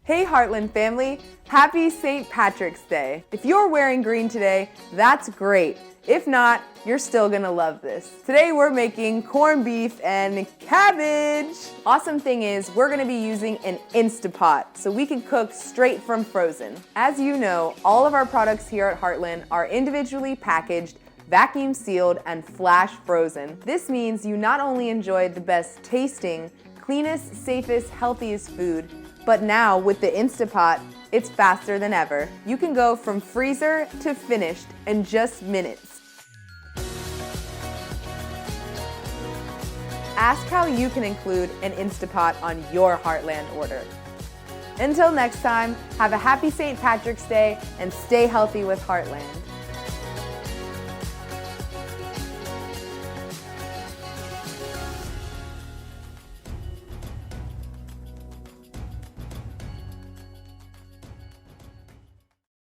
Hey Heartland family, happy St. Patrick's Day. If you're wearing green today, that's great. If not, you're still gonna love this. Today we're making corned beef and cabbage. Awesome thing is we're gonna be using an Instapot so we can cook straight from frozen. As you know, all of our products here at Heartland are individually packaged, vacuum sealed, and flash frozen. This means you not only enjoy the best tasting, cleanest, safest, healthiest food, but now with the Instapot, it's faster than ever. You can go from freezer to finished in just minutes. Ask how you can include an Instapot on your Heartland order. Until next time, have a happy St. Patrick's Day and stay healthy with Heartland.